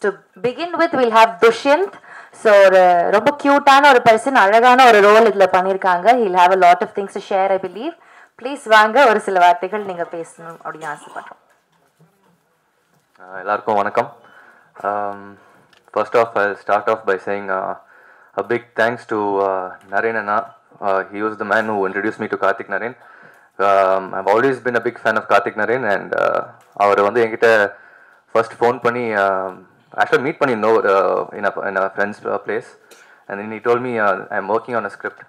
to begin with, we'll have Dushyant. So ரொம்ப கியூட்டான ஒரு person, அழகான ஒரு ரோல் இதுல பண்ணிருக்காங்க. He'll have a lot of things to share, I believe. Please வாங்க, ஒரு சில வார்த்தைகள் நீங்க பேசணும் அப்படின்னு ஆசைப்படுறோம். எல்லாருக்கும் வணக்கம். First off, I'll start off by saying a big thanks to Naren Anna. He was the man who introduced me to Karthik Naren. I've always been a big fan of Karthik Naren, and அவர் வந்து என்கிட்ட first phone பண்ணி actually meet பண்ணி in a friend's place, and then he told me I'm working on a script.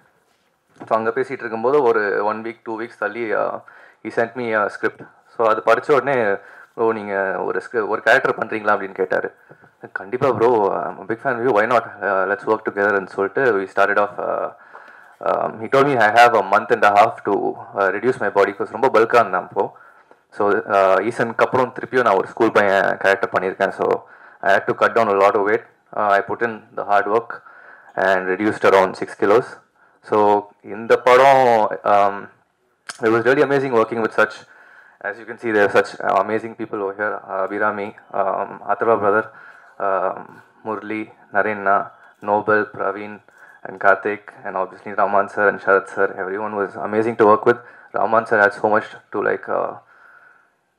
So அங்கே பேசிகிட்டு இருக்கும்போது ஒரு 1 week 2 weeks தள்ளி he sent me a script. So அது படித்த உடனே ப்ரோ நீங்கள் ஒரு கேரக்டர் பண்ணுறீங்களா அப்படின்னு கேட்டார். கண்டிப்பாக bro, big fan you, why not, let's work டுகெதர்ன்னு சொல்லிட்டு we started off. He told me I have a month and a half to reduce my body because ரொம்ப பல்காக இருந்தேன் அப்போது. ஸோ ஈசனுக்கு அப்புறம் திருப்பியும் நான் ஒரு ஸ்கூல் பையன் கேரக்டர் பண்ணியிருக்கேன். So I had to cut down a lot of weight. I put in the hard work and reduced around 6 kilos. So in the padam, it was really amazing working with such, as you can see, there are such amazing people over here. Abhirami, Atharva brother, Murli, Narena, Nobel, Praveen, and Karthik, and obviously Raman sir and Sharat sir. Everyone was amazing to work with. Raman sir had so much to like.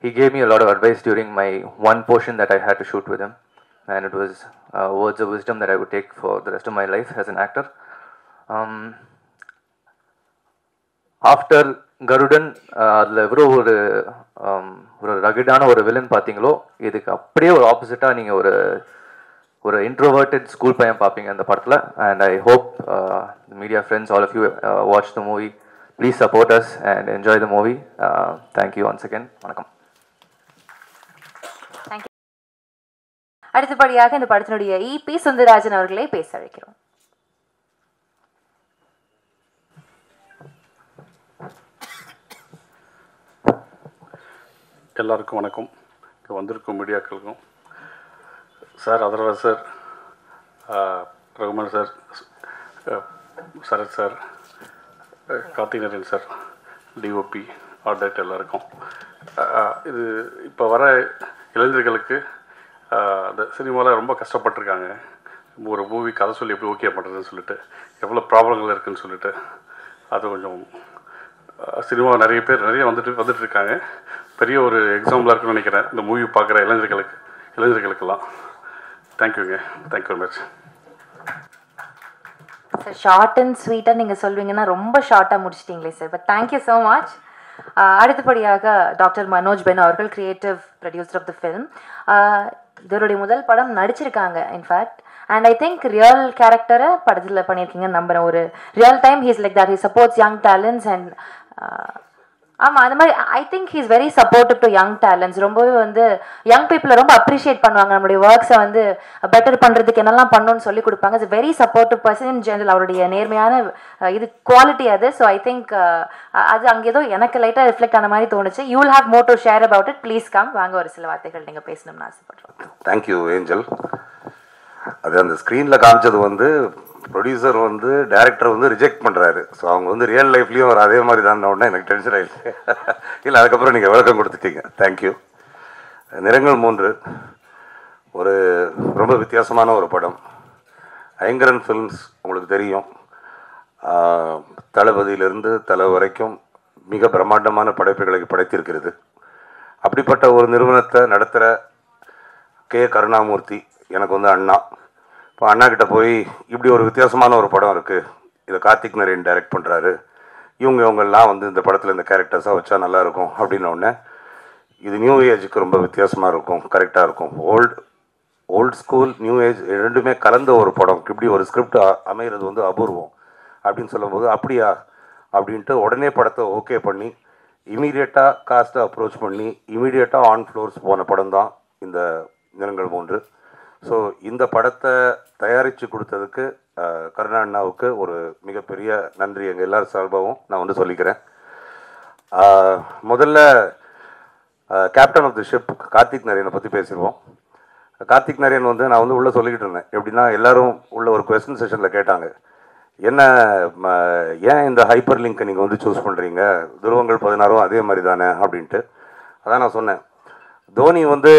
He gave me a lot of advice during my one portion that I had to shoot with him, and it was words of wisdom that I would take for the rest of my life as an actor. After Garudan, அதில் எவ்வளோ ஒரு ரகிடான ஒரு villain பார்த்தீங்களோ, இதுக்கு அப்படியே ஒரு ஆப்போசிட்டாக நீங்கள் ஒரு இன்ட்ரோவர்ட்டட் ஸ்கூல் பையன் பார்ப்பீங்க அந்த படத்தில். And I hope media friends, all of you watch the movie. Please support us and enjoy the movie. Thank you once again. வணக்கம். அடுத்தபடியாக இந்த படத்தினுடைய இபி சுந்தரராஜன் அவர்களை பேச அழைக்கிறோம். எல்லாருக்கும் வணக்கம். இங்கே வந்திருக்கும் மீடியாக்களுக்கும், sir Atharvaa sir, Rahman sir, Sarath sir, Karthick Naren sir, DOP, art director எல்லாருக்கும். இது இப்போ வர இளைஞர்களுக்கு அந்த சினிமாவில் ரொம்ப கஷ்டப்பட்டுருக்காங்க. ஒரு மூவி கதை சொல்லி எப்படி ஓகே பண்ணுறதுன்னு சொல்லிட்டு, எவ்வளோ ப்ராப்ளங்கள் இருக்குதுன்னு சொல்லிட்டு, அது கொஞ்சம் சினிமா நிறைய வந்துட்டு இருக்காங்க. பெரிய ஒரு எக்ஸாம்பிளாக இருக்குன்னு நினைக்கிறேன் இந்த மூவி பார்க்குற இளைஞர்களுக்கெல்லாம். தேங்க்யூங்க, thank you very much. Sir short and ஸ்வீட்டாக நீங்கள் சொல்வீங்கன்னா ரொம்ப ஷார்ட்டாக முடிச்சிட்டிங்களே sir, but thank you so much. அடுத்தபடியாக டாக்டர் மனோஜ் பென் அவர்கள், creative producer of the film. இதோடைய முதல் படம் நடிச்சிருக்காங்க in fact, and I think real கேரக்டரை படத்தில் பண்ணியிருக்கீங்கன்னு நம்புகிறேன். ஒரு real time he's like that, he supports young talents. And ஆமாம், அந்த மாதிரி I think he's very supportive to young talents. ரொம்பவே வந்து யங் பீப்புளை ரொம்ப அப்ரிஷியேட் பண்ணுவாங்க. நம்மளுடைய ஒர்க்ஸை வந்து பெட்டர் பண்ணுறதுக்கு என்னெல்லாம் பண்ணணும்னு சொல்லி கொடுப்பாங்க. It's very supportive person in general. அவருடைய நேர்மையான இது குவாலிட்டி அது. ஸோ ஐ திங்க் அது அங்கே ஏதோ எனக்கு லைட்டாக ரிஃப்ளெக்ட் ஆன மாதிரி தோணுச்சு. You will have more to share about it. Please come, வாங்க, ஒரு சில வார்த்தைகள் நீங்கள் பேசணும்னு ஆசைப்படுறோம். Thank you angel. அது அந்த ஸ்க்ரீனில் காமிச்சது வந்து ப்ரொடியூசர் வந்து டைரக்டர் வந்து ரிஜெக்ட் பண்ணுறாரு. ஸோ அவங்க வந்து ரியல் லைஃப்லேயும் ஒரு அதே மாதிரி தான் உடனே எனக்கு டென்ஷன் ஆகிடுச்சு. இல்லை, அதுக்கப்புறம் நீங்கள் விளக்கம் கொடுத்துட்டீங்க. தேங்க்யூ. நிறங்கள் 3 ஒரு ரொம்ப வித்தியாசமான ஒரு படம். ஐங்கரன் ஃபிலிம்ஸ் உங்களுக்கு தெரியும், தளபதியிலிருந்து தலை வரைக்கும் மிக பிரம்மாண்டமான படைப்புகளை படைத்திருக்கிறது. அப்படிப்பட்ட ஒரு நிறுவனத்தை நடத்துகிற கே கருணாமூர்த்தி எனக்கு வந்து அண்ணா. இப்போ அண்ணா கிட்ட போய் இப்படி ஒரு வித்தியாசமான ஒரு படம் இருக்குது, இதை கார்த்திக் நரேன் டைரக்ட் பண்ணுறாரு, இவங்கெல்லாம் வந்து இந்த படத்தில் இந்த கேரக்டர்ஸாக வச்சா நல்லாயிருக்கும் அப்படின்னோடனே, இது நியூ ஏஜுக்கு ரொம்ப வித்தியாசமாக இருக்கும், கரெக்டாக இருக்கும். ஓல்ட் ஸ்கூல் நியூ ஏஜ் ரெண்டுமே கலந்த ஒரு படம், இப்படி ஒரு ஸ்கிரிப்ட் அமைகிறது வந்து அபூர்வம் அப்படின்னு சொல்லும்போது, அப்படியா அப்படின்ட்டு உடனே படத்தை ஓகே பண்ணி இமீடியட்டாக காஸ்ட்டை அப்ரோச் பண்ணி இமீடியட்டாக ஆன் ஃப்ளோர்ஸ் போன படம் தான் இந்த நிறங்கள் 3. ஸோ இந்த படத்தை தயாரித்து கொடுத்ததுக்கு கருணா அண்ணாவுக்கு ஒரு மிகப்பெரிய நன்றி எங்கள் எல்லாரும் சார்பாகவும் நான் வந்து சொல்லிக்கிறேன். முதல்ல captain of the ship Karthick நரேனை பற்றி பேசிடுவோம். கார்த்திக் நரேன் வந்து நான் வந்து உள்ளே சொல்லிக்கிட்டு இருந்தேன். எப்படின்னா எல்லாரும் உள்ள ஒரு கொஸ்டின் செஷனில் கேட்டாங்க, என்ன ஏன் இந்த ஹைப்பர் லிங்க்கை நீங்கள் வந்து சூஸ் பண்ணுறீங்க, துருவங்கள் 16 அதே மாதிரி தானே அப்படின்ட்டு. அதான் நான் சொன்னேன், தோனி வந்து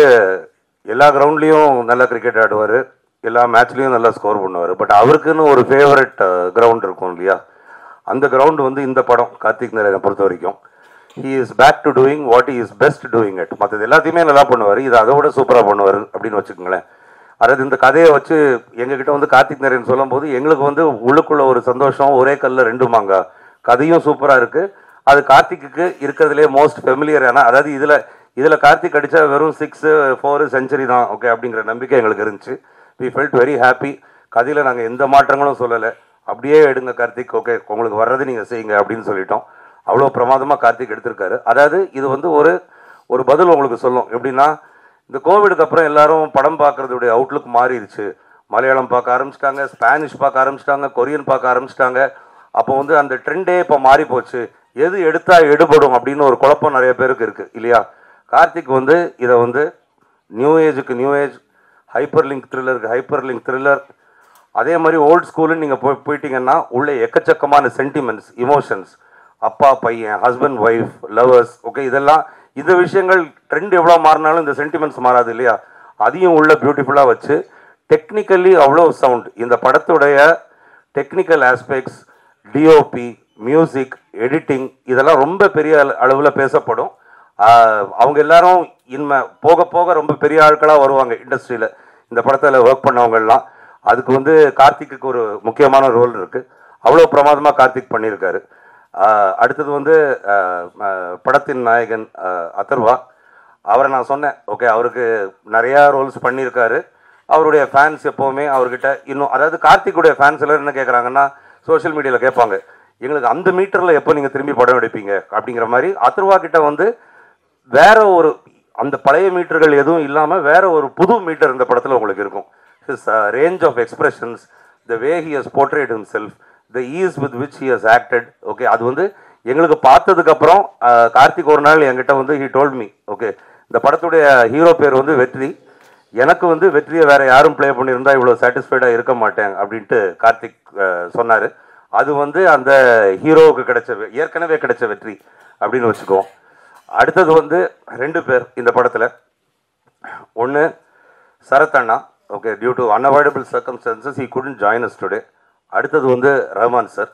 எல்லா கிரவுண்ட்லேயும் நல்லா கிரிக்கெட் ஆடுவார், எல்லா மேட்ச்லேயும் நல்லா ஸ்கோர் பண்ணுவார். பட் அவருக்குன்னு ஒரு ஃபேவரட் கிரவுண்ட் இருக்கும் இல்லையா, அந்த கிரவுண்டு வந்து இந்த படம் கார்த்திக் நாராயணனை பொறுத்த வரைக்கும் he is back to doing what he is best doing it. மற்றது எல்லாத்தையுமே நல்லா பண்ணுவார், இது அதை விட சூப்பராக பண்ணுவார் அப்படின்னு வச்சுக்கோங்களேன். அதாவது இந்த கதையை வச்சு எங்ககிட்ட வந்து கார்த்திக் நாராயணன் சொல்லும் போது எங்களுக்கு வந்து உள்ளுக்குள்ள ஒரு சந்தோஷம், ஒரே கல்ல ரெண்டு மாங்கா. கதையும் சூப்பராக இருக்குது, அது கார்த்திக்கு இருக்கிறதுலே மோஸ்ட் ஃபெமிலியர். ஆனால் அதாவது இதில் கார்த்திக் அடித்தா வெறும் 6, 4 செஞ்சுரி தான் ஓகே அப்படிங்கிற நம்பிக்கை எங்களுக்கு இருந்துச்சு. We felt very happy. கதையில் நாங்கள் எந்த மாற்றங்களும் சொல்லலை, அப்படியே எடுங்க கார்த்திக், ஓகே உங்களுக்கு வர்றது நீங்கள் செய்யுங்க அப்படின்னு சொல்லிட்டோம். அவ்வளோ பிரமாதமாக கார்த்திக் எடுத்திருக்காரு. அதாவது இது வந்து ஒரு பதில் உங்களுக்கு சொல்லும். எப்படின்னா, இந்த கோவிடுக்கு அப்புறம் எல்லாரும் படம் பார்க்குறதுடைய அவுட்லுக் மாறிடுச்சு. மலையாளம் பார்க்க ஆரம்பிச்சிட்டாங்க, ஸ்பானிஷ் பார்க்க ஆரம்பிச்சிட்டாங்க, கொரியன் பார்க்க ஆரம்பிச்சிட்டாங்க. அப்போ வந்து அந்த ட்ரெண்டே இப்போ மாறி போச்சு, எது எடுத்தால் எடுபடும் அப்படின்னு ஒரு குழப்பம் நிறைய பேருக்கு இருக்குது இல்லையா. கார்த்திக் வந்து இதை வந்து நியூ ஏஜுக்கு நியூ ஏஜ், ஹைப்பர் லிங்க் த்ரில்லருக்கு ஹைப்பர் லிங்க் த்ரில்லர், அதே மாதிரி ஓல்ட் ஸ்கூலுன்னு நீங்கள் போயிட்டீங்கன்னா உள்ளே எக்கச்சக்கமான சென்டிமெண்ட்ஸ், இமோஷன்ஸ், அப்பா பையன், ஹஸ்பண்ட் ஒய்ஃப், லவர்ஸ், ஓகே இதெல்லாம் இந்த விஷயங்கள் ட்ரெண்ட் எவ்வளோ மாறினாலும் இந்த சென்டிமெண்ட்ஸ் மாறாது இல்லையா. அதையும் உள்ள பியூட்டிஃபுல்லாக வச்சு டெக்னிக்கலி அவ்வளோ சவுண்ட், இந்த படத்துடைய technical aspects, DOP, music, editing இதெல்லாம் ரொம்ப பெரிய அளவில் பேசப்படும். அவங்க எல்லாரும் போக போக ரொம்ப பெரிய ஆட்களாக வருவாங்க இண்டஸ்ட்ரியில், இந்த படத்தில் ஒர்க் பண்ணவங்கெல்லாம். அதுக்கு வந்து கார்த்திக்கு ஒரு முக்கியமான ரோல் இருக்குது. அவ்வளோ பிரமாதமாக கார்த்திக் பண்ணியிருக்காரு. அடுத்தது வந்து படத்தின் நாயகன் அதர்வா, அவரை நான் சொன்னேன் ஓகே அவருக்கு நிறையா ரோல்ஸ் பண்ணியிருக்காரு. அவருடைய ஃபேன்ஸ் எப்போவுமே அவர்கிட்ட இன்னும், அதாவது கார்த்திக்குடைய ஃபேன்ஸ் எல்லோரும் என்ன கேட்குறாங்கன்னா, சோஷியல் மீடியாவில் கேட்பாங்க, எங்களுக்கு அந்த மீட்டரில் எப்போ நீங்கள் திரும்பி படம் எடுப்பீங்க அப்படிங்கிற மாதிரி. அதர்வா கிட்ட வந்து வேற ஒரு அந்த பழைய மீட்டர்கள் எதுவும் இல்லாமல் வேற ஒரு புது மீட்டர் இந்த படத்தில் உங்களுக்கு இருக்கும். His range of expressions, the way he has portrayed himself, the ease with which he has acted, okay அது வந்து எங்களுக்கு பார்த்ததுக்கப்புறம் கார்த்திக் ஒரு நாள் என்கிட்ட வந்து ஹி டோல்ட் மீ, ஓகே இந்த படத்துடைய ஹீரோ பேர் வந்து வெற்றி, எனக்கு வந்து வெற்றியை வேற யாரும் ப்ளே பண்ணியிருந்தா இவ்வளோ சாட்டிஸ்ஃபைடாக இருக்க மாட்டேன் அப்படின்ட்டு கார்த்திக் சொன்னார். அது வந்து அந்த ஹீரோவுக்கு கிடைச்ச ஏற்கனவே கிடைச்ச வெற்றி அப்படின்னு வச்சுக்குவோம். அடுத்தது வந்து 2 பேர் இந்த படத்தில். ஒன்று சரத் அண்ணா, okay due to unavoidable circumstances he couldn't join us today. அடுத்தது வந்து ரஹ்மான் சார்.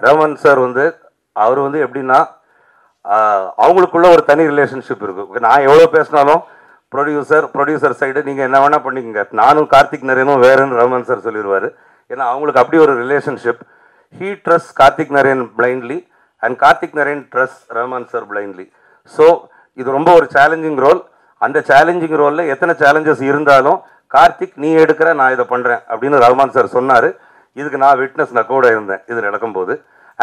ரஹ்மான் சார் வந்து அவர் வந்து எப்படின்னா, அவங்களுக்குள்ள ஒரு தனி ரிலேஷன்ஷிப் இருக்குது. நான் எவ்வளோ பேசினாலும் ப்ரொடியூசர் சைடு நீங்கள் என்ன வேணால் பண்ணிக்கங்க, நானும் கார்த்திக் நாராயணும் வேறுன்னு ரஹ்மான் சார் சொல்லிடுவார். ஏன்னா அவங்களுக்கு அப்படி ஒரு relationship. He trust Karthik Narayan blindly and Karthik Narayan trust Rahman sir blindly. So இது ரொம்ப ஒரு சேலஞ்சிங் ரோல். அந்த சேலஞ்சிங் ரோலில் எத்தனை சேலஞ்சஸ் இருந்தாலும் கார்த்திக் நீ எடுக்கிற, நான் இதை பண்ணுறேன் அப்படின்னு ரஹ்மான் சார் சொன்னார். இதுக்கு நான் விட்னஸ், நான் கூட இருந்தேன் இது நடக்கும்போது.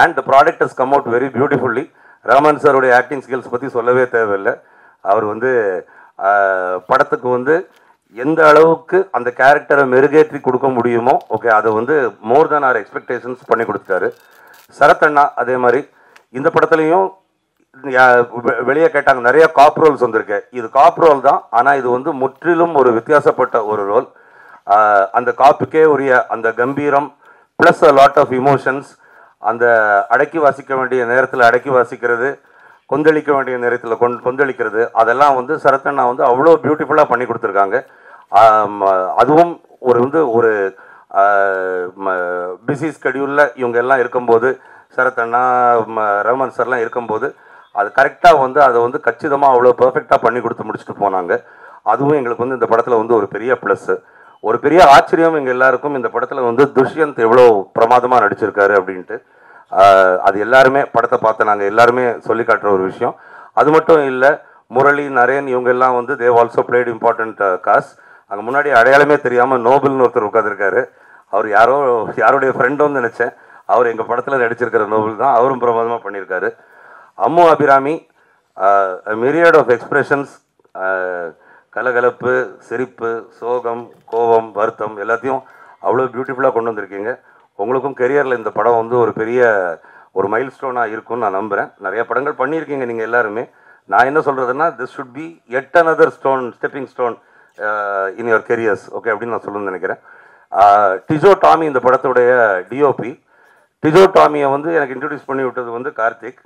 And the product has come out very beautifully. Rahman சாருடைய ஆக்டிங் ஸ்கில்ஸ் பற்றி சொல்லவே தேவையில்லை. அவர் வந்து படத்துக்கு வந்து எந்த அளவுக்கு அந்த கேரக்டரை மெருகேற்றி கொடுக்க முடியுமோ ஓகே அதை வந்து மோர் தேன் ஆர் எக்ஸ்பெக்டேஷன்ஸ் பண்ணி கொடுத்தாரு. சரத் அண்ணா அதே மாதிரி இந்த படத்துலையும் வெளியே கேட்டாங்க, நிறைய காப் ரோல்ஸ் வந்திருக்கு. இது காப் ரோல் தான், ஆனால் இது வந்து முற்றிலும் ஒரு வித்தியாசப்பட்ட ஒரு ரோல். அந்த காப்புக்கே உரிய அந்த கம்பீரம் plus a lot of emotions, அந்த அடக்கி வாசிக்க வேண்டிய நேரத்தில் அடக்கி வாசிக்கிறது, கொந்தளிக்க வேண்டிய நேரத்தில் கொந்தளிக்கிறது, அதெல்லாம் வந்து சரத்தண்ணா வந்து அவ்வளோ பியூட்டிஃபுல்லாக பண்ணி கொடுத்துருக்காங்க. அதுவும் ஒரு பிஸி ஸ்கெடியூலில் இவங்க எல்லாம் இருக்கும்போது, சரத்தண்ணா ரஹ்மான் சார்லாம் இருக்கும்போது அது கரெக்டாக வந்து அதை வந்து கச்சிதமாக அவ்வளோ பர்ஃபெக்டாக பண்ணி கொடுத்து முடிச்சுட்டு போனாங்க. அதுவும் எங்களுக்கு வந்து இந்த படத்தில் வந்து ஒரு பெரிய ப்ளஸ்ஸு. ஒரு பெரிய ஆச்சரியம் எங்கள் எல்லாருக்கும், இந்த படத்தில் வந்து துஷ்யந்த் எவ்வளோ பிரமாதமாக நடிச்சிருக்காரு அப்படின்ட்டு. அது எல்லாருமே படத்தை பார்த்து நாங்கள் எல்லாருமே சொல்லி காட்டுற ஒரு விஷயம். அது மட்டும் இல்லை, முரளி, நரேன் இவங்க எல்லாம் வந்து they've also played important cause. அங்கே முன்னாடி அடையாளமே தெரியாமல் நோபல்னு ஒருத்தர் உட்காந்துருக்காரு. அவர் யாருடைய ஃப்ரெண்டோன்னு நினச்சேன். அவர் எங்கள் படத்தில் நடிச்சிருக்கிற நோபல் தான், அவரும் பிரமாதமாக பண்ணியிருக்காரு. அம்மு அபிராமி, மிரியட் ஆஃப் எக்ஸ்பிரஷன்ஸ், கலகலப்பு, சிரிப்பு, சோகம், கோபம், வருத்தம் எல்லாத்தையும் அவ்வளோ பியூட்டிஃபுல்லாக கொண்டு வந்திருக்கீங்க. உங்களுக்கும் கெரியரில் இந்த படம் வந்து ஒரு பெரிய ஒரு மைல் ஸ்டோனாக இருக்கும்னு நான் நம்புகிறேன். நிறைய படங்கள் பண்ணியிருக்கீங்க நீங்கள் எல்லாருமே. நான் என்ன சொல்கிறதுன்னா, this should be yet another stepping stone in your careers, okay அப்படின்னு நான் சொல்லணும்னு நினைக்கிறேன். டிஜோ டாமி இந்த படத்துடைய டிஓபி. டிஜோ டாமியை வந்து எனக்கு இன்ட்ரடியூஸ் பண்ணி விட்டது வந்து கார்த்திக்.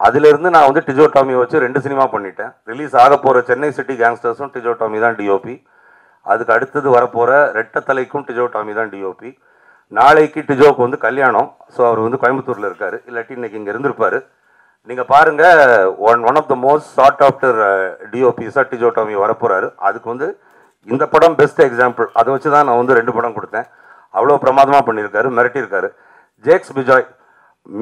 அதிலிருந்து நான் வந்து டிஜோ டாமியை வச்சு 2 சினிமா பண்ணிட்டேன். ரிலீஸ் ஆக போகிற சென்னை சிட்டி கேங்ஸ்டர்ஸும் டிஜோ டாமி தான் டிஓபி. அதுக்கு அடுத்தது வரப்போகிற ரெட்டத்தலைக்கும் டிஜோ டாமி தான் டிஓபி. நாளைக்கு டிஜோவுக்கு வந்து கல்யாணம். ஸோ அவர் வந்து கோயம்புத்தூரில் இருக்கார், இல்லாட்டி இன்னைக்கு இங்கே இருந்திருப்பார். நீங்கள் பாருங்கள், one of the most sought after டிஓபிஸாக டிஜோ டாமி வரப்போகிறாரு. அதுக்கு வந்து இந்த படம் பெஸ்ட் எக்ஸாம்பிள். அதை வச்சு தான் நான் வந்து 2 படம் கொடுத்தேன். அவ்வளோ பிரமாதமாக பண்ணியிருக்காரு, மிரட்டியிருக்காரு. ஜேக்ஸ் பிஜாய்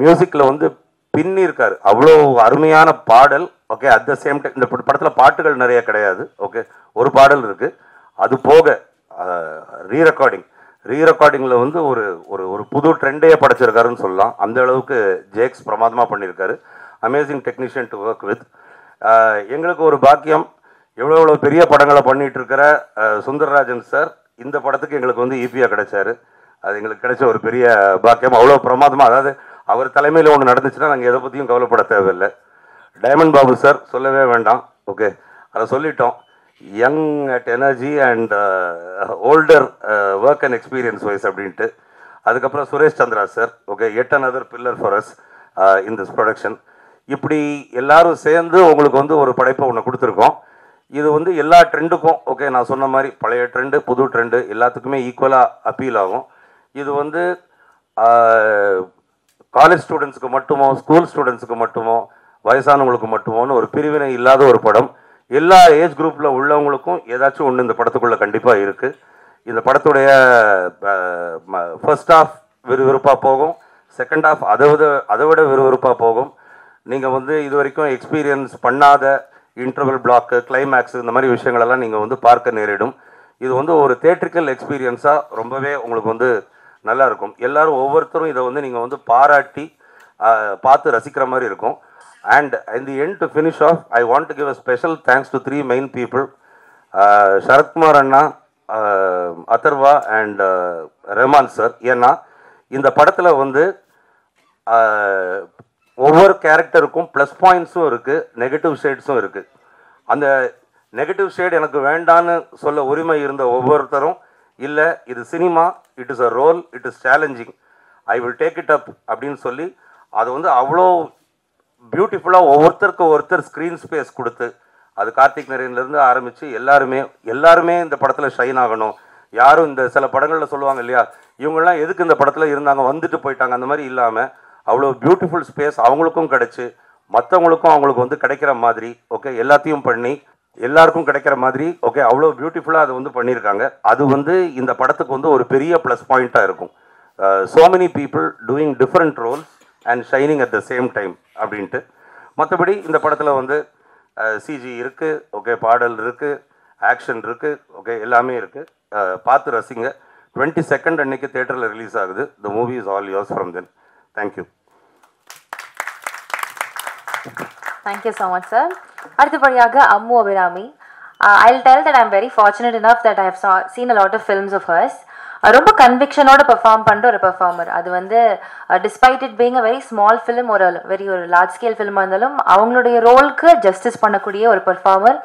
மியூசிக்கில் வந்து பின்னி இருக்காரு, அவ்வளோ அருமையான பாடல். Okay, at the same time இந்த படத்தில் பாட்டுகள் நிறைய கிடையாது. ஓகே, ஒரு பாடல் இருக்குது. அது போக ரீரெக்கார்டிங்கில் வந்து ஒரு ஒரு ஒரு புது ட்ரெண்டையே படைச்சிருக்காருன்னு சொல்லலாம். அந்த அளவுக்கு ஜேக்ஸ் பிரமாதமாக பண்ணியிருக்காரு. Amazing technician to work with. எங்களுக்கு ஒரு பாக்கியம், எவ்வளோ பெரிய படங்களை பண்ணிகிட்டு இருக்கிற சுந்தரராஜன் சார் இந்த படத்துக்கு எங்களுக்கு வந்து ஈபியாக கிடைச்சாரு. அது எங்களுக்கு கிடைச்ச ஒரு பெரிய பாக்கியம். அவ்வளோ பிரமாதமாக, அதாவது அவர் தலைமையில் ஒன்று நடந்துச்சுன்னா நாங்கள் எதை பற்றியும் கவலைப்பட தேவையில்லை. டைமண்ட் பாபு சார் சொல்லவே வேண்டாம். ஓகே, அதை சொல்லிட்டோம். Young at energy and older work and experience wise அப்படின்ட்டு. அதுக்கப்புறம் Suresh Chandra sir. Okay, yet another pillar for us in this production. இப்படி எல்லாரும் சேர்ந்து உங்களுக்கு வந்து ஒரு படைப்பை ஒன்று கொடுத்துருக்கோம். இது வந்து எல்லா ட்ரெண்டுக்கும், ஓகே, நான் சொன்ன மாதிரி பழைய ட்ரெண்டு புது ட்ரெண்டு எல்லாத்துக்குமே ஈக்குவலாக அப்பீல் ஆகும். இது வந்து காலேஜ் ஸ்டூடெண்ட்ஸுக்கு மட்டுமோ, ஸ்கூல் ஸ்டூடெண்ட்ஸுக்கு மட்டுமோ, வயசானவங்களுக்கு மட்டுமோன்னு ஒரு பிரிவினை இல்லாத ஒரு படம். எல்லா ஏஜ் குரூப்பில் உள்ளவங்களுக்கும் ஏதாச்சும் ஒன்று இந்த படத்துக்குள்ளே கண்டிப்பாக இருக்குது. இந்த படத்துடைய ஃபர்ஸ்ட் ஹாஃப் விறுவிறுப்பாக போகும், செகண்ட் ஹாஃப் அதை விட விறுவிறுப்பாக போகும். நீங்கள் வந்து இது வரைக்கும் எக்ஸ்பீரியன்ஸ் பண்ணாத இன்டர்வல் பிளாக்கு, கிளைமேக்ஸ், இந்த மாதிரி விஷயங்களெல்லாம் நீங்கள் வந்து பார்க்க நேரிடும். இது வந்து ஒரு தியேட்ரிக்கல் எக்ஸ்பீரியன்ஸாக ரொம்பவே உங்களுக்கு வந்து நல்லா இருக்கும். எல்லாரும் ஒவ்வொருத்தரும் இதை வந்து நீங்கள் வந்து பாராட்டி பார்த்து ரசிக்கிற மாதிரி இருக்கும். And in the end to finish off, I want to give a special thanks to 3 main people, Sarathkumar அண்ணா, அதர்வா அண்ட் ரஹ்மான் சார். ஏன்னா இந்த படத்தில் வந்து ஒவ்வொரு கேரக்டருக்கும் ப்ளஸ் பாயிண்ட்ஸும் இருக்குது, நெகட்டிவ் ஷேட்ஸும் இருக்குது. அந்த நெகட்டிவ் ஷேட் எனக்கு வேண்டான்னு சொல்ல உரிமை இருந்த ஒவ்வொருத்தரும், இல்லை இது cinema, it is a role, it is challenging, I will take it up அப்படின்னு சொல்லி அது வந்து அவ்வளோ பியூட்டிஃபுல்லாக ஒருத்தர் ஸ்க்ரீன் ஸ்பேஸ் கொடுத்து, அது கார்த்திக் நரேன்லேருந்து ஆரம்பித்து எல்லாருமே இந்த படத்தில் ஷைன் ஆகணும். யாரும் இந்த சில படங்களில் சொல்லுவாங்க இல்லையா, இவங்கெல்லாம் எதுக்கு இந்த படத்தில் இருந்தாங்க, வந்துட்டு போயிட்டாங்க, அந்த மாதிரி இல்லாமல் அவ்வளோ பியூட்டிஃபுல் ஸ்பேஸ் அவங்களுக்கும் கிடச்சி, மற்றவங்களுக்கும் அவங்களுக்கு வந்து கிடைக்கிற மாதிரி, ஓகே, எல்லாத்தையும் பண்ணி எல்லாருக்கும் கிடைக்கிற மாதிரி, ஓகே, அவ்வளோ பியூட்டிஃபுல்லாக அதை வந்து பண்ணியிருக்காங்க. அது வந்து இந்த படத்துக்கு வந்து ஒரு பெரிய ப்ளஸ் பாயிண்ட்டாக இருக்கும். so many people doing different roles and shining at the same time அப்படின்ட்டு. மற்றபடி இந்த படத்தில் வந்து சிஜி இருக்குது, ஓகே, பாடல் இருக்குது, ஆக்ஷன் இருக்குது, ஓகே, எல்லாமே இருக்குது. பார்த்து ரசிங்க. 22nd அன்னைக்கு தியேட்டரில் ரிலீஸ் ஆகுது. The movie is all yours from then. Thank you. Thank you so much sir. அடுத்தபடியாக Ammu Abirami. I'll tell that I'm very fortunate enough that I have seen a lot of films of hers. ரொம்ப கன்விக்ஷனோட perform பண்ணுற ஒரு performer. அது வந்து despite it being a very small film, ஒரு large scale ஃபிலிமாக இருந்தாலும் அவங்களுடைய ரோலுக்கு ஜஸ்டிஸ் பண்ணக்கூடிய ஒரு பெர்ஃபார்மர்.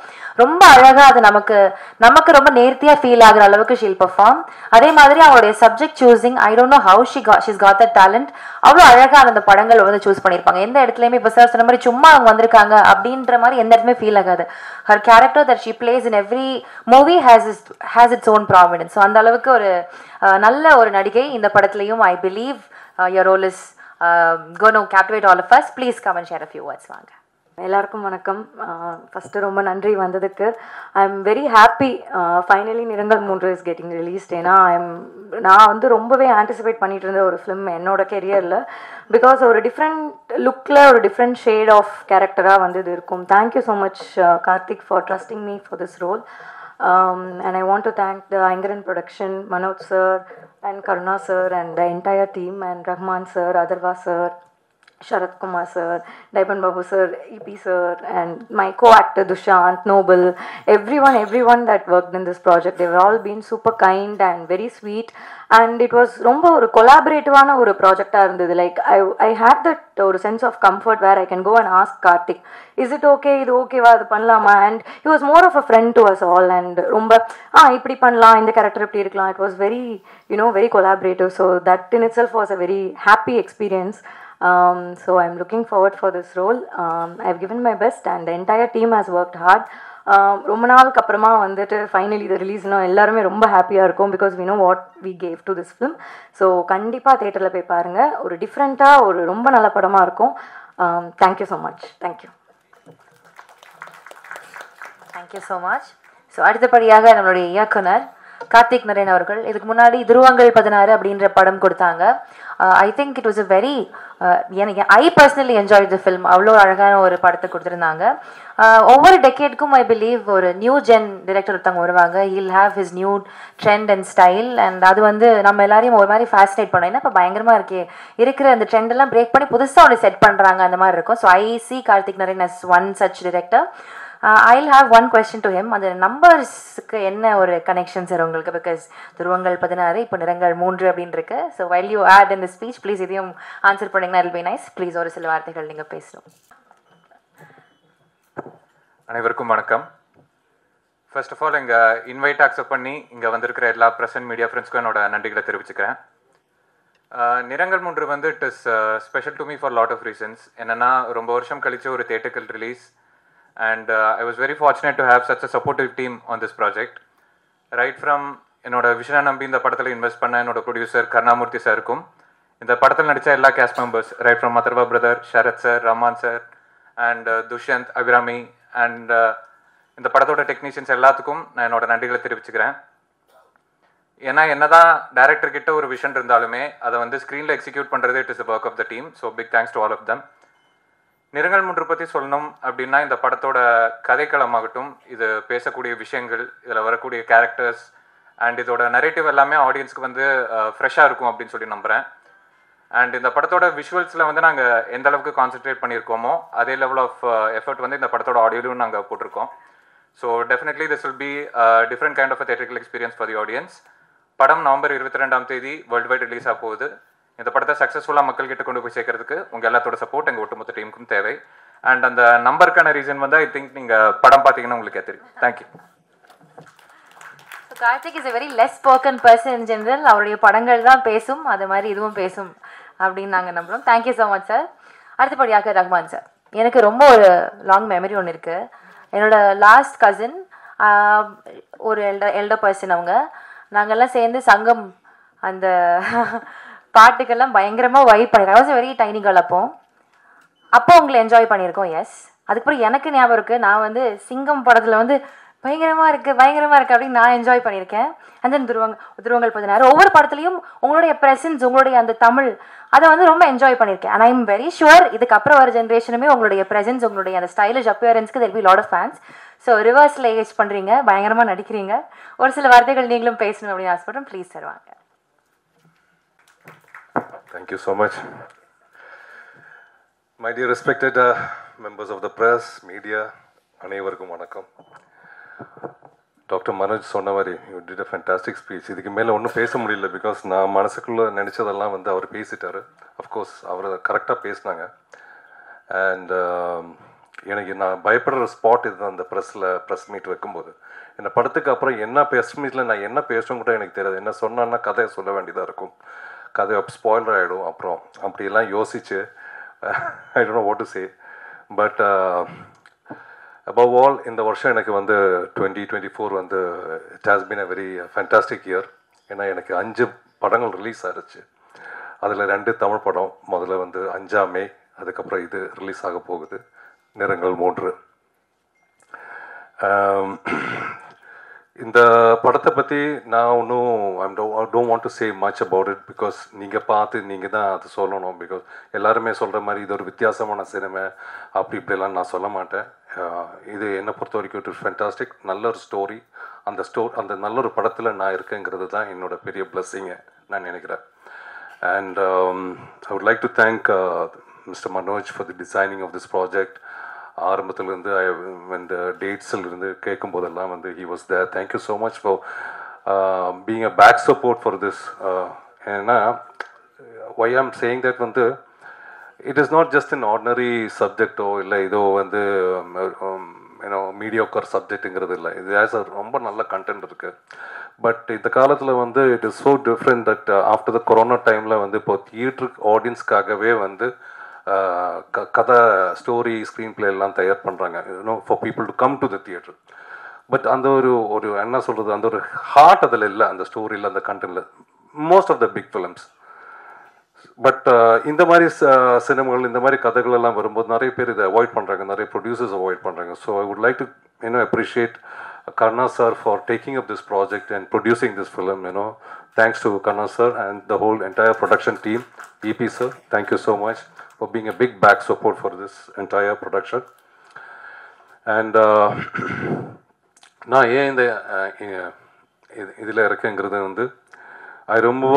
ரொம்ப அழகாக அது நமக்கு ரொம்ப நேர்த்தியாக ஃபீல் ஆகிற அளவுக்கு ஷீல் பெர்ஃபார்ம். அதே மாதிரி அவங்களுடைய subject choosing, I don't know how she's God the talent. அவ்வளோ அழகாக அந்த படங்கள் வந்து சூஸ் பண்ணியிருப்பாங்க. எந்த இடத்துலையுமே இப்போ சார் சொன்ன மாதிரி சும்மா அவங்க வந்திருக்காங்க அப்படின்ற மாதிரி எந்த இடத்துமே ஃபீல் ஆகாது. Her character that she plays in every movie has its own prominence. So அந்த அளவுக்கு ஒரு நல்ல ஒரு நடிகை. இந்த படத்துலையும் I believe your role is gonna captivate all of us. Please come and share a few words. வாங்க. எல்லாருக்கும் வணக்கம். ஃபஸ்ட்டு ரொம்ப நன்றி வந்ததுக்கு. ஐ எம் வெரி ஹாப்பி. ஃபைனலி நிறங்கள் 3 இஸ் கெட்டிங் ரிலீஸ்ட். ஏன்னா நான் வந்து ரொம்பவே ஆன்டிசிபேட் பண்ணிட்டு இருந்த ஒரு ஃபிலிம் என்னோட கெரியரில். பிகாஸ் ஒரு டிஃப்ரெண்ட் லுக்கில் ஒரு டிஃப்ரெண்ட் ஷேட் ஆஃப் கேரக்டராக வந்து இது இருக்கும். Thank you so much Karthik for trusting me for this role. And I want to thank the Aingaran production, Manoj sir and Karuna sir and the entire team, and Rahman sir, Adarva sir, Sharath Kumar sir, Daipan Babu sir, EP sir, and my co-actor Dushant, Noble, everyone that worked in this project. They've all been super kind and very sweet, and it was ரொம்ப ஒரு கொலாபரேட்டிவான ஒரு ப்ராஜெக்டாக இருந்தது. Like I had that ஒரு sense of comfort where I can go and ask Karthik, is it okay, இது ஓகேவா, அது பண்ணலாமா? And he was more of a friend to us all. and ரொம்ப இப்படி பண்ணலாம், இந்த கேரக்டர் இப்படி இருக்கலாம். It was very very collaborative. So that in itself was a very happy experience. So I'm looking forward for this role. I've given my best and the entire team has worked hard. ரொம்ப நாளுக்கு அப்புறமா வந்துட்டு finally இது ரிலீஸ்னால் எல்லாருமே ரொம்ப ஹாப்பியாக இருக்கும் because we know what we gave to this film. So கண்டிப்பாக தேட்டரில் போய் பாருங்கள். ஒரு டிஃப்ரெண்ட்டாக ஒரு ரொம்ப நல்ல படமாக இருக்கும். Thank you so much. Thank you. Thank you so much. So அடுத்தபடியாக நம்மளுடைய இயக்குனர் கார்த்திக் நரேன் அவர்கள் இதுக்கு முன்னாடி துருவங்கள் 16 அப்படின்ற படம் கொடுத்தாங்க. I think it was a very எனக்கு I personally enjoy the film. அவ்வளோ அழகான ஒரு படத்தை கொடுத்துருந்தாங்க. ஒவ்வொரு டெக்கேட்க்கும் ஐ பிலீவ் ஒரு நியூ ஜென் டிரெக்டர் ஒருத்தவங்க வருவாங்க. He'll have his new trend and style and அது வந்து நம்ம எல்லாரையும் ஒரு மாதிரி ஃபேசினேட் பண்ணோம். ஏன்னா இப்போ பயங்கரமாக இருக்கே இருக்கிற அந்த ட்ரெண்டெல்லாம் பிரேக் பண்ணி புதுசாக ஒன்று செட் பண்ணுறாங்க அந்த மாதிரி இருக்கும். So I see Karthik Naren as one such director. I'll have one question to him. அந்த நம்பர்ஸ்க்கு என்ன ஒரு கனெக்ஷன் சார் உங்களுக்கு? பிகாஸ் துருவங்கள் 16 இப்போ நிறங்கள் 3 அப்படின்னு இருக்கு. So while you add in the speech, please இதையும் ஆன்சர் பண்ணிங்கன்னா it'll be nice. ப்ளீஸ் ஒரு சில வார்த்தைகள் நீங்கள் பேசணும். அனைவருக்கும் வணக்கம். ஃபர்ஸ்ட் ஆஃப் ஆல் எங்கள் இன்வைட் அக்செப்ட் பண்ணி இங்கே வந்திருக்கிற எல்லா ப்ரெசன்ட் மீடியா ஃப்ரெண்ட்ஸ்க்கும் என்னோட நன்றிகளை தெரிவிச்சுக்கிறேன். நிறங்கள் 3 வந்து it is special to me for lot of reasons. என்னென்னா ரொம்ப வருஷம் கழிச்சு ஒரு தியேட்டர்கள் release. And I was very fortunate to have such a supportive team on this project. Right from என்னோட விஷனை நம்பி இந்த படத்தில் இன்வெஸ்ட் பண்ண என்னோட ப்ரொடியூசர் கருணாமூர்த்தி சாருக்கும், இந்த படத்தில் நடித்த எல்லா கேஸ்ட் மெம்பர்ஸ் ரைட் ஃப்ரம் மதர்வா brother, Sharath sir, Rahman sir and Dushyanth, Abhirami and இந்த படத்தோட டெக்னீஷியன்ஸ் எல்லாத்துக்கும் நான் என்னோட நன்றிகளை தெரிவிச்சுக்கிறேன். ஏன்னா என்னதான் டைரக்டர் கிட்ட ஒரு விஷன் இருந்தாலுமே அதை வந்து ஸ்க்ரீனில் எக்ஸிக்யூட் பண்ணுறது it is the work of the team. So big thanks to all of them. நிறங்கள் 3 பற்றி சொல்லணும் அப்படின்னா இந்த படத்தோட கதைக்களமாகட்டும், இது பேசக்கூடிய விஷயங்கள், இதில் வரக்கூடிய கேரக்டர்ஸ் அண்ட் இதோட நரேட்டிவ் எல்லாமே ஆடியன்ஸ்க்கு வந்து ஃப்ரெஷ்ஷாக இருக்கும் அப்படின்னு சொல்லி நம்புகிறேன். அண்ட் இந்த படத்தோட விஷுவல்ஸில் வந்து நாங்கள் எந்த அளவுக்கு கான்சென்ட்ரேட் பண்ணியிருக்கோமோ அதே லெவல் ஆஃப் எஃபர்ட் வந்து இந்த படத்தோட ஆடியோலையும் நாங்கள் போட்டிருக்கோம். So definitely this will be different kind of a theatrical experience for the audience. படம் நவம்பர் 22ஆம் தேதி வேர்ல்டு வைட் ரிலீஸ் ஆக போகுது. இந்த படத்தை சக்ஸஸ்ஃபுல்லாக மக்கள்கிட்ட கொண்டு போய் சேர்க்கறதுக்கு உங்கள் எல்லாத்தோட சப்போர்ட் எங்கள் ஒட்டுமொத்த டீமுக்கும் தேவை. அண்ட் அந்த நம்பருக்கான ரீசன் வந்து ஐ திங்க் நீங்கள் படம் பார்த்தீங்கன்னா உங்களுக்கே தெரியும். Thank you. Karthik is a very less spoken person in general. அவருடைய படங்கள் தான் பேசும், அது மாதிரி இதுவும் பேசும் அப்படின்னு நாங்கள் நம்புகிறோம். Thank you so much sir. அடுத்தபடியாக ரஹ்மான் சார். எனக்கு ரொம்ப ஒரு லாங் மெமரி ஒன்று இருக்குது. என்னோட லாஸ்ட் கசின் ஒரு எல்டர் பர்சன், அவங்க நாங்கள்லாம் சேர்ந்து சங்கம் அந்த பாட்டுக்கெல்லாம் பயங்கரமாக வைப் பண்ணியிருக்கேன். I was very tiny girl. அப்போ உங்களை என்ஜாய் பண்ணியிருக்கோம். எஸ். அதுக்கப்புறம் எனக்கு ஞாபகம் இருக்குது, நான் வந்து சிங்கம் படத்தில் வந்து பயங்கரமாக இருக்குது அப்படின்னு நான் என்ஜாய் பண்ணியிருக்கேன். அண்ட் தென் துருவங்கள் 16 ஒவ்வொரு படத்துலையும் உங்களுடைய ப்ரெசன்ஸ், உங்களுடைய அந்த தமிழ், அதை வந்து ரொம்ப என்ஜாய் பண்ணியிருக்கேன். And I am very sure இதுக்கப்புறம் வர ஜென்ரேஷனுமே உங்களுடைய ப்ரெசன்ஸ், உங்களுடைய அந்த ஸ்டைலிஷ் அப்பியரன்ஸ்க்கு there be lot of fans. So ரிவர்ஸில் ஏஜ் பண்ணுறீங்க, பயங்கரமாக நடிக்கிறீங்க. ஒரு சில வார்த்தைகள் நீங்களும் பேசணும் அப்படின்னு ஆசைப்படுறேன். ப்ளீஸ் சார் வாங்க. Thank you so much. My dear respected members of the press, media, அனைவருக்கும் வணக்கம். டாக்டர் மனோஜ் சொன்ன மாதிரி you did a fantastic speech. இதுக்கு மேலே ஒன்றும் பேச முடியல. பிகாஸ் நான் மனசுக்குள்ளே நினச்சதெல்லாம் வந்து அவர் பேசிட்டார். அஃப்கோர்ஸ் அவர் கரெக்டாக பேசினாங்க. அண்ட் எனக்கு நான் பயப்படுற ஸ்பாட் இதுதான். அந்த ப்ரெஸ் மீட் வைக்கும்போது இந்த படத்துக்கு அப்புறம் என்ன ப்ரெஸ் மீட்டில் நான் என்ன பேசணும் கூட எனக்கு தெரியாது. என்ன சொன்னான்னா கதையை சொல்ல வேண்டியதாக இருக்கும், கதை ஸ்பாயிலர் ஆகிடும். அப்புறம் அப்படியெல்லாம் யோசிச்சு ஐ don't know what to say. But above all இந்த வருஷம் எனக்கு வந்து 2024 வந்து it has been a very fantastic year. ஏன்னா எனக்கு 5 படங்கள் ரிலீஸ் ஆகிடுச்சு. அதில் 2 தமிழ் படம். முதல்ல வந்து 5ஆம் மே, அதுக்கப்புறம் இது ரிலீஸ் ஆக போகுது, நிறங்கள் 3. இந்த படத்தை பற்றி நான் ஒன்றும் I don't want to say much about it. Because நீங்கள் பார்த்து நீங்கள் தான் அது சொல்லணும். பிகாஸ் எல்லாருமே சொல்கிற மாதிரி இது ஒரு வித்தியாசமான சினிமா அப்படி இப்படிலாம் நான் சொல்ல மாட்டேன். இது என்னை பொறுத்த வரைக்கும் இட் இஸ் ஃபேண்டாஸ்டிக். நல்ல ஒரு ஸ்டோரி. அந்த நல்ல ஒரு படத்தில் நான் இருக்கேங்கிறது தான் என்னோட பெரிய பிளஸ்ஸிங்கை நான் நினைக்கிறேன். And I would like to thank mister Manoj for the designing of this project. ஆரம்பத்திலேருந்து இந்த டேட்ஸில் இருந்து கேட்கும் போதெல்லாம் வந்து he was there. Thank you so much for being a back support for this. ஏன்னா why I am saying that வந்து it is not just an ordinary சப்ஜெக்டோ இல்லை இதோ வந்து யூனோ மீடியோக்கர் சப்ஜெக்ட்டுங்கிறது இல்லை. இது ஆஸ் ரொம்ப நல்ல கண்டென்ட் இருக்குது. பட் இந்த காலத்தில் வந்து it is so different that after the corona டைமில் வந்து இப்போ தியேட்டர் ஆடியன்ஸ்க்காகவே வந்து கதை ஸ்டோரி ஸ்க்ரீன் பிளே எல்லாம் தயார் பண்ணுறாங்க, you know for people to come to the theatre. But அந்த ஒரு என்ன சொல்கிறது, அந்த ஒரு ஹார்ட் அதில் இல்லை, அந்த ஸ்டோரியில் அந்த கண்டென்ட்டில் most of the big films. But இந்த மாதிரி சினிமாக்கள் இந்த மாதிரி கதைகள் எல்லாம் வரும்போது நிறைய பேர் இதை அவாய்ட் பண்ணுறாங்க, நிறைய ப்ரொடியூசர்ஸ் அவாய்ட் பண்ணுறாங்க. So I would like to appreciate Karna sir for taking up this project and producing this film. Thanks to Karna sir and the whole entire production team. EP sir, thank you so much for being a big back support for this entire production. And நான் ஏன் இந்த இதில் இருக்கேங்கிறது வந்து ரொம்ப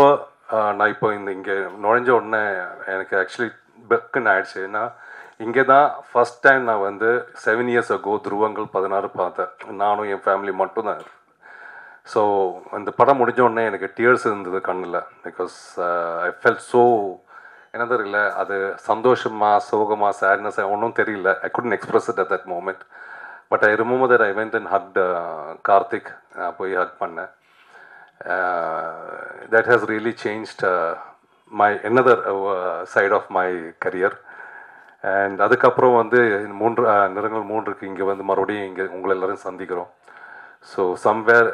நான் இப்போ இங்கே நுழைஞ்ச உடனே எனக்கு ஆக்சுவலி பெக்குன்னு ஆயிடுச்சு. ஏன்னா இங்கே தான் ஃபஸ்ட் டைம் நான் வந்து 7 years ago துருவங்கள் 16 பார்த்தேன். நானும் என் ஃபேமிலி மட்டும்தான். ஸோ அந்த படம் முடிஞ்சோடனே எனக்கு டியர்ஸ் இருந்தது கண்ணில். பிகாஸ் ஐ ஃபெல்ட் ஸோ என்னது இல்லை, அது சந்தோஷமா சோகமா சேட்னஸ் ஒன்றும் தெரியல. I couldn't express it at that moment. But I remember that I went and hugged Karthik. போய் ஹக் பண்ணேன். that has really changed my another side of my career. And அதுக்கப்புறம் வந்து நிறங்கள் 3க்கு இங்கே வந்து மறுபடியும் இங்கே உங்களை எல்லாரும் சந்திக்கிறோம். So somewhere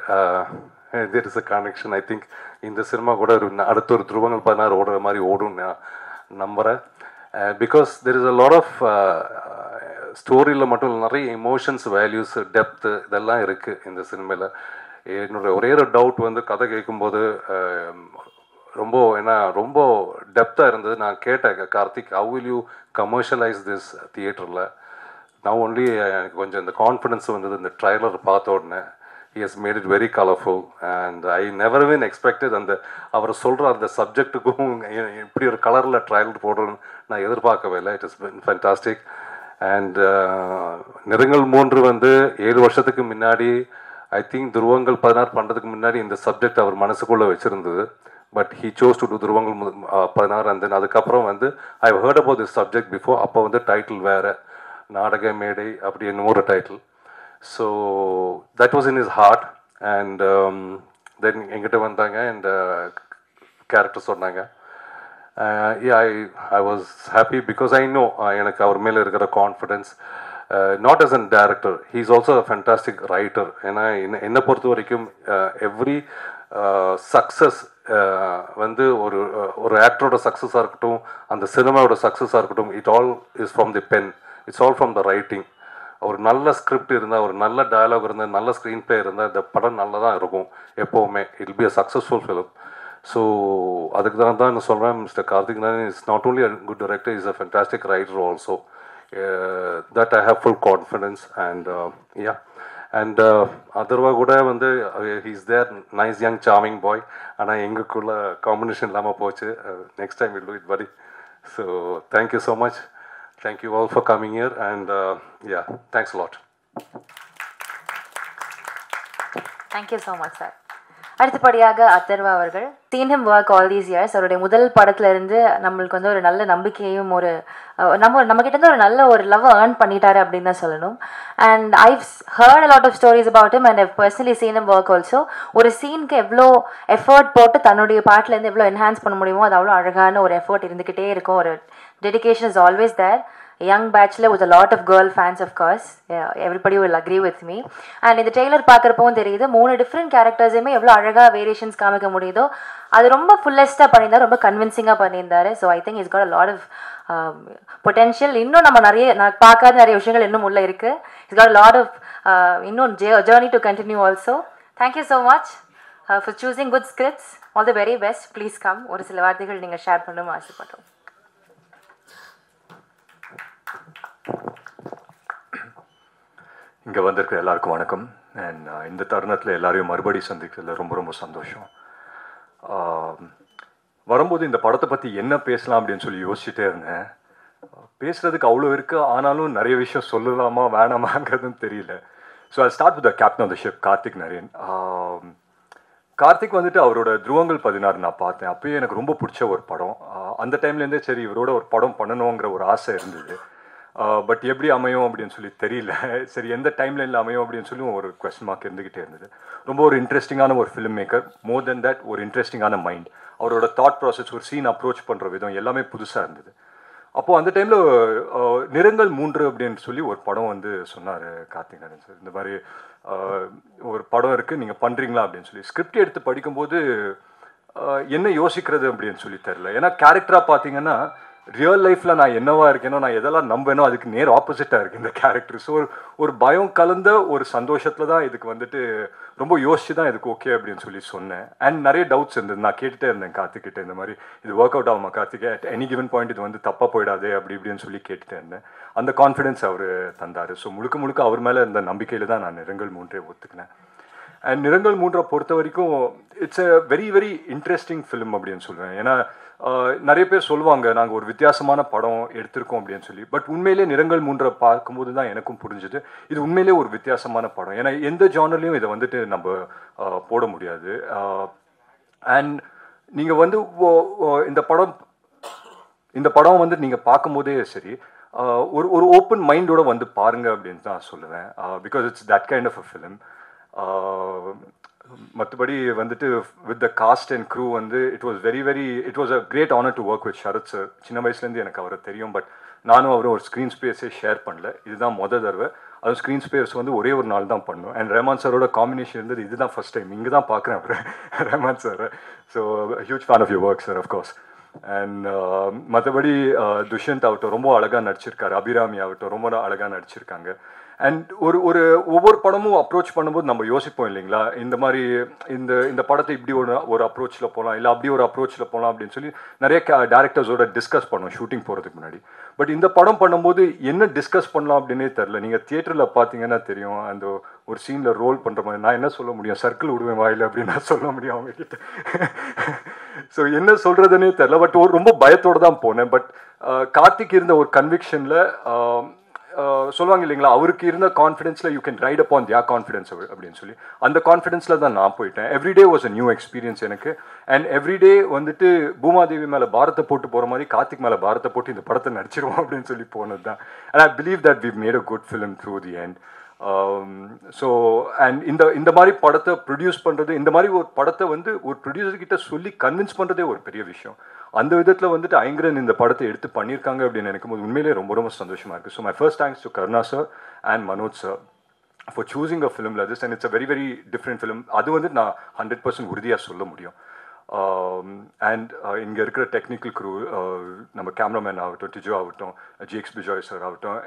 there is a connection. I think இந்த சினிமா கூட அடுத்த ஒரு துருவங்கள் 16 ஓடுற மாதிரி ஓடும் நான் நம்புகிறேன். Because there is a lot of ஸ்டோரியில் மட்டும் இல்லை, நிறைய எமோஷன்ஸ், வேல்யூஸ், டெப்த்து இதெல்லாம் இருக்குது இந்த சினிமாவில். என்னோட ஒரே ஒரு டவுட் வந்து கதை கேட்கும்போது ரொம்ப டெப்த்தாக இருந்தது. நான் கேட்டேன் Karthik, how will you commercialise this தியேட்டரில்? நான் ஒன்லி எனக்கு கொஞ்சம் இந்த கான்ஃபிடென்ஸ் வந்தது இந்த ட்ரைலர் பார்த்த உடனே. He has made it very colourful and I never been expected. அந்த அவர் சொல்கிற அந்த சப்ஜெக்ட்டுக்கும் இப்படி ஒரு கலரில் ட்ரைலர் போடுறேன்னு நான் எதிர்பார்க்கவே இல்லை. It is been fantastic. And நிறங்கள் 3 வந்து 7 வருஷத்துக்கு முன்னாடி ஐ திங்க் துருவங்கள் 16 பண்ணுறதுக்கு முன்னாடி இந்த சப்ஜெக்ட் அவர் மனசுக்குள்ளே வச்சுருந்தது. But he chose to do Dhuruvangal 16. And then அதுக்கப்புறம் வந்து I heard about this subject before. அப்போ வந்து டைட்டில் வேறு, நாடக மேடை அப்படி என்னமோ ஒரு title. So that was in is heart. And then எங்கிட்ட வந்தாங்க அண்ட் கேரக்டர் சொன்னாங்க. I was happy because I know எனக்கு அவர் மேலே இருக்கிற confidence. not as a director, he is also a fantastic writer. ஏன்னா என்னை பொறுத்த வரைக்கும் எவ்ரி சக்ஸஸ் வந்து ஒரு ஆக்டரோட சக்ஸஸாக இருக்கட்டும், அந்த சினிமாவோட சக்ஸஸாக இருக்கட்டும், it all is from the pen, it's all from the writing. ஒரு நல்ல ஸ்கிரிப்ட் இருந்தால், ஒரு நல்ல டயலாக் இருந்தால், நல்ல ஸ்க்ரீன் பிளே இருந்தால் இந்த படம் நல்லா தான் இருக்கும் எப்போவுமே. It will be a successful film. So அதுக்கு தான் நான் சொல்கிறேன், mister Karthik Narayan is not only a good director, is a fantastic writer also. That I have full confidence. And yeah, and Atharva kuda vandu he's there, nice young charming boy. Ana engukulla combination illama pochu. Next time we'll do it, buddy. So thank you so much. Thank you all for coming here. And yeah, thanks a lot. Thank you so much, sir. அடுத்தபடியாக அதர்வா அவர்கள் seen him work all these years. அவருடைய முதல் படத்துல இருந்து நம்மளுக்கு வந்து ஒரு நல்ல நம்பிக்கையும் ஒரு நம்ம கிட்ட இருந்து ஒரு நல்ல ஒரு லவ் ஏர்ன் பண்ணிட்டாரு அப்படின்னு தான் சொல்லணும். And I've heard a lot of stories about him and I've personally seen him work also. ஒரு சீனுக்கு எவ்வளோ எஃபர்ட் போட்டு தன்னுடைய பாட்டிலேருந்து எவ்வளோ என்ஹான்ஸ் பண்ண முடியுமோ அது அவ்வளோ அழகான ஒரு எஃபர்ட் இருந்துக்கிட்டே இருக்கும். ஒரு dedication is always there. young bachelor with a lot of girl fans, of course. Yeah, everybody will agree with me. And இந்த ட்ரெய்லர் பார்க்குறப்பவும் தெரியுது 3 டிஃப்ரெண்ட் கேரக்டர்ஸுமே எவ்வளோ அழகாக வேரியேஷன்ஸ் காமிக்க முடியுதோ அது ரொம்ப ஃபுல்லஸ்ட்டாக பண்ணியிருந்தார், ரொம்ப கன்வின்சிங்காக பண்ணியிருந்தாரு. So I think is got a lot of potential. இன்னும் நம்ம நான் பார்க்காத நிறைய விஷயங்கள் இன்னும் உள்ள இருக்குது. Is got a lot of இன்னும் journey to continue also. Thank you so much for choosing good scripts. All the very best. Please come. ஒரு சில வார்த்தைகள் நீங்கள் ஷேர் பண்ணணும் ஆசைப்பட்டோம். இங்கே வந்திருக்கிற எல்லாருக்கும் வணக்கம். அண்ட் இந்த தருணத்தில் எல்லாரையும் மறுபடியும் சந்திக்கிறதுல ரொம்ப ரொம்ப சந்தோஷம். வரும்போது இந்த படத்தை பற்றி என்ன பேசலாம் அப்படின்னு சொல்லி யோசிச்சுட்டே இருந்தேன். பேசுகிறதுக்கு அவ்வளோ இருக்குது, ஆனாலும் நிறைய விஷயம் சொல்லலாமா வேணாமாங்கிறதுன்னு தெரியல. So I start with the captain of the ship Karthik Naren. Karthik வந்துட்டு அவரோட துருவங்கள் 16 நான் பார்த்தேன். அப்போயே எனக்கு ரொம்ப பிடிச்ச ஒரு படம். அந்த டைம்லேருந்தே சரி இவரோட ஒரு படம் பண்ணணுங்கிற ஒரு ஆசை இருந்தது. பட் எப்படி அமையும் அப்படின்னு சொல்லி தெரியல. சரி எந்த டைம்லைனில் அமையும் அப்படின்னு சொல்லி ஒரு கொஸ்டின் மார்க் இருந்துக்கிட்டே இருந்தது. ரொம்ப ஒரு இன்ட்ரெஸ்டிங்கான ஒரு film maker, more then that ஒரு இன்ட்ரெஸ்டிங்கான மைண்ட். அவரோட தாட் ப்ராசஸ், ஒரு சீன் அப்ரோச் பண்ணுற விதம் எல்லாமே புதுசாக இருந்தது. அப்போது அந்த டைமில் நிறங்கள் 3 அப்படின்னு சொல்லி ஒரு படம் வந்து சொன்னார் கார்த்திக் நாராயணன் சார். இந்த மாதிரி ஒரு படம் இருக்குது, நீங்கள் பண்ணுறீங்களா அப்படின்னு சொல்லி. ஸ்கிரிப்ட் எடுத்து படிக்கும்போது என்ன யோசிக்கிறது அப்படின்னு சொல்லி தெரில. ஏன்னா கேரக்டராக பார்த்தீங்கன்னா ரியல் லைஃப்பில் நான் என்னவா இருக்கேனோ, நான் எதெல்லாம் நம்பேனோ அதுக்கு நேர் ஆப்போசிட்டாக இருக்குது இந்த கேரக்டர். ஸோ ஒரு பயம் கலந்த ஒரு சந்தோஷத்தில் தான் இதுக்கு வந்துட்டு ரொம்ப யோசிச்சு தான் இதுக்கு ஓகே அப்படின்னு சொல்லி சொன்னேன். அண்ட் நிறைய டவுட்ஸ் இருந்தது. நான் கேட்டுகிட்டே இருந்தேன் கார்த்திக்கிட்ட, இந்த மாதிரி இது ஒர்க் அவுட் ஆகுமா கார்த்திகே, அட் எனி கிவன் பாயிண்ட் இது வந்து தப்பாக போயிடாது அப்படி இப்படின்னு சொல்லி கேட்டுகிட்டே இருந்தேன். அந்த கான்ஃபிடென்ஸ் அவர் தந்தார். ஸோ முழுக்க முழுக்க அவர் மேலே இந்த நம்பிக்கையில் தான் நான் நிறங்கள் 3 ஒத்துக்கினேன். அண்ட் நிறங்கள் 3 பொறுத்த வரைக்கும் it's a very very interesting film அப்படின்னு சொல்லுவேன். ஏன்னா நிறைய பேர் சொல்லுவாங்க நாங்கள் ஒரு வித்தியாசமான படம் எடுத்திருக்கோம் அப்படின்னு சொல்லி. பட் உண்மையிலே நிறங்கள் 3 பார்க்கும்போது தான் எனக்கும் புரிஞ்சுது இது உண்மையிலே ஒரு வித்தியாசமான படம். ஏன்னா எந்த ஜானர்லையும் இதை வந்துட்டு நம்ம போட முடியாது. அண்ட் நீங்கள் வந்து இந்த படம் வந்து நீங்கள் பார்க்கும்போதே சரி ஒரு ஓப்பன் மைண்டோட வந்து பாருங்க அப்படின்னு தான் சொல்லுவேன். Because it's that kind of a film. மற்றபடி வந்துட்டு with the cast and crew வந்து it was a great honour to work with Sharath sir. சின்ன வயசுலேருந்து எனக்கு அவரை தெரியும். பட் நானும் அவரும் ஒரு ஸ்க்ரீன் ஸ்பேஸே ஷேர் பண்ணல. இதுதான் தடவை. அதுவும் ஸ்க்ரீன் ஸ்பேஸ் வந்து ஒரே ஒரு நாள் தான் பண்ணோம். அண்ட் ரஹ்மான் சாரோட காம்பினேஷன் இருந்தது இதுதான் ஃபர்ஸ்ட் டைம். இங்கே தான் பார்க்குறேன் அவர் Rahman sir. So huge fan of your work sir of course. And மற்றபடி துஷ்யந்த் ஆகட்டும் ரொம்ப அழகாக நடிச்சிருக்காரு. அபிராமி ஆகட்டும் ரொம்ப அழகாக நடிச்சிருக்காங்க. அண்ட் ஒவ்வொரு படமும் அப்ரோச் பண்ணும்போது நம்ம யோசிப்போம் இல்லைங்களா, இந்த மாதிரி இந்த படத்தை இப்படி ஒரு அப்ரோச்சில் போகலாம், இல்லை அப்படி ஒரு அப்ரோச்சில் போகலாம் அப்படின்னு சொல்லி நிறைய டேரக்டர்ஸோட டிஸ்கஸ் பண்ணுவோம் ஷூட்டிங் போகிறதுக்கு முன்னாடி. பட் இந்த படம் பண்ணும்போது என்ன டிஸ்கஸ் பண்ணலாம் அப்படின்னே தெரில. நீங்கள் தியேட்டரில் பார்த்தீங்கன்னா தெரியும், அந்த ஒரு சீனில் ரோல் பண்ணுற மாதிரி நான் என்ன சொல்ல முடியும், சர்க்கிள் விடுவேன் வாயில் அப்படின்னு நான் சொல்ல முடியும் அவங்ககிட்ட. ஸோ என்ன சொல்கிறதுனே தெரில. பட் ரொம்ப பயத்தோடு தான் போனேன். பட் கார்த்திக் இருந்த ஒரு கன்விக்ஷனில் சொல்லுவாங்க இல்லைங்களா, அவருக்கு இருந்த கான்ஃபிடென்ஸில் you can ride upon their confidence அப்படின்னு சொல்லி அந்த கான்ஃபிடென்ஸில் தான் நான் போயிட்டேன். Every day was a new experience எனக்கு. அண்ட் எவ்ரிடே வந்துட்டு பூமாதேவி மேலே பாரத்தை போட்டு போகிற மாதிரி கார்த்திக் மேலே பாரத்தை போட்டு இந்த படத்தை நடிச்சிருவோம் அப்படின்னு சொல்லி போனது தான். And I believe that we've made a good film through the end. So and இந்த மாதிரி படத்தை ப்ரொடியூஸ் பண்ணுறது, இந்த மாதிரி ஒரு படத்தை வந்து ஒரு ப்ரொடியூசர்கிட்ட சொல்லி கன்வின்ஸ் பண்ணுறதே ஒரு பெரிய விஷயம். அந்த விதத்தில் வந்துட்டு ஐங்கரன் இந்த படத்தை எடுத்து பண்ணியிருக்காங்க அப்படின்னு நினைக்கும் போது உண்மையிலே ரொம்ப ரொம்ப சந்தோஷமாக இருக்குது. So my first thanks to Karuna sir and Manoj sir for choosing a film like this. And it's a very very different film. அது வந்து நான் 100% உறுதியாக சொல்ல முடியும். அண்ட் இங்கே இருக்கிற டெக்னிக்கல் க்ரூ, நம்ம கேமராமேன் ஆகட்டும், டிஜோ ஆகட்டும், ஜிஎக்ஸ் பிஜாய் சார் ஆகட்டும்,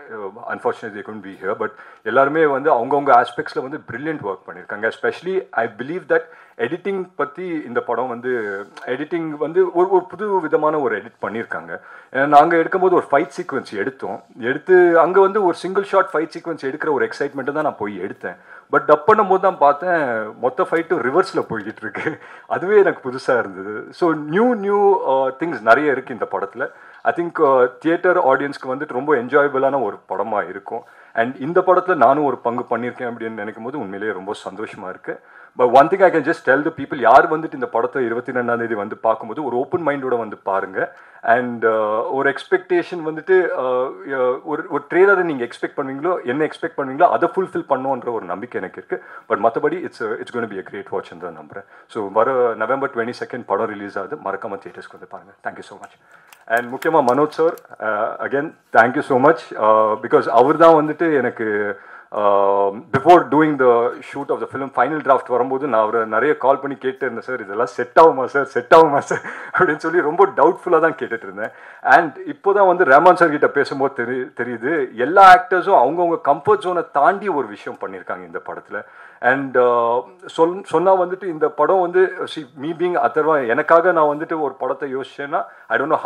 unfortunately couldn't be here, but எல்லாருமே வந்து அவங்கவுங்க ஆஸ்பெக்ட்ஸில் வந்து பிரில்லியன்ட் ஒர்க் பண்ணியிருக்காங்க. Especially I believe that editing பற்றி இந்த படம் வந்து எடிட்டிங் வந்து ஒரு புது விதமான ஒரு எடிட் பண்ணியிருக்காங்க. ஏன்னா நாங்கள் எடுக்கும்போது ஒரு ஃபைட் சீக்வன்ஸ் எடுத்து அங்கே வந்து ஒரு சிங்கிள் ஷாட் ஃபைட் சீக்வன்ஸ் எடுக்கிற ஒரு எக்ஸைட்மெண்ட்டு தான் நான் போய் எடுத்தேன். பட் டப் பண்ணும்போது தான் பார்த்தேன் மொத்த ஃபைட்டும் ரிவர்ஸில் போய்கிட்டு இருக்கு. அதுவே எனக்கு புதுசாக இருந்தது. ஸோ நியூ திங்ஸ் நிறைய இருக்குது இந்த படத்தில். ஐ திங்க் தியேட்டர் ஆடியன்ஸ்க்கு வந்துட்டு ரொம்ப என்ஜாயபிளான ஒரு படமாக இருக்கும். அண்ட் இந்த படத்தில் நானும் ஒரு பங்கு பண்ணியிருக்கேன் அப்படின்னு நினைக்கும் போது உண்மையிலேயே ரொம்ப சந்தோஷமாக இருக்குது. But one thing I can just tell the people, யார் வந்துட்டு இந்த படத்தை 22ஆம் தேதி வந்து பார்க்கும்போது ஒரு ஓப்பன் மைண்டோட வந்து பாருங்கள். அண்ட் ஒரு எக்ஸ்பெக்டேஷன் வந்துட்டு ஒரு ட்ரெய்லரை நீங்கள் எக்ஸ்பெக்ட் பண்ணுவீங்களோ, என்ன எக்ஸ்பெக்ட் பண்ணுவீங்களோ அதை ஃபுல்ஃபில் பண்ணுன்ற ஒரு நம்பிக்கை எனக்கு இருக்குது. பட் மற்றபடி it's going to be a great watch தான் நம்புகிறேன். ஸோ வர November 22 படம் ரிலீஸ் ஆகுது. மறக்காமல் தியேட்டர்ஸ்க்கு வந்து பாருங்கள். Thank you so much. அண்ட் முக்கியமாக Manoj sir, again thank you so much. Because அவர் தான் வந்துட்டு எனக்கு before doing the shoot of the film final draft வரும்போது நான் அவரை நிறைய கால் பண்ணி கேட்டு இருந்தேன், சார் இதெல்லாம் செட் ஆகுமா சார் அப்படின்னு சொல்லி ரொம்ப டவுட்ஃபுல்லாக தான் கேட்டுட்டு இருந்தேன். அண்ட் இப்போ தான் வந்து ரஹ்மான் சார் கிட்ட பேசும்போது தெரியுது எல்லா ஆக்டர்ஸும் அவங்கவுங்க கம்ஃபர்ட் ஜோனை தாண்டி ஒரு விஷயம் பண்ணியிருக்காங்க இந்த படத்தில். அண்ட் சொன்னால் வந்துட்டு இந்த படம் வந்து மீ பீங் அதர்வா எனக்காக நான் வந்துட்டு ஒரு படத்தை யோசிச்சேன்னா I don't know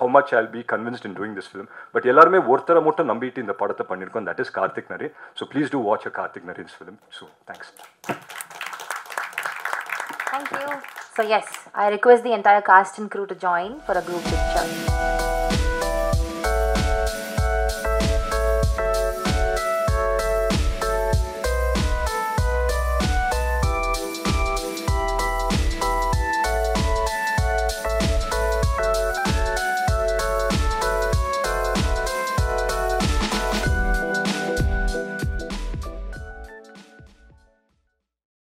how much I will be convinced in doing this film. But எல்லாருமே ஒருத்தரை மட்டும் நம்பிட்டு இந்த படத்தை பண்ணியிருக்கோம், that is Karthick Naren. So please do watch a Karthick Naren's film. So thanks. Thank you. So yes, I request the entire cast and crew to join for a group picture.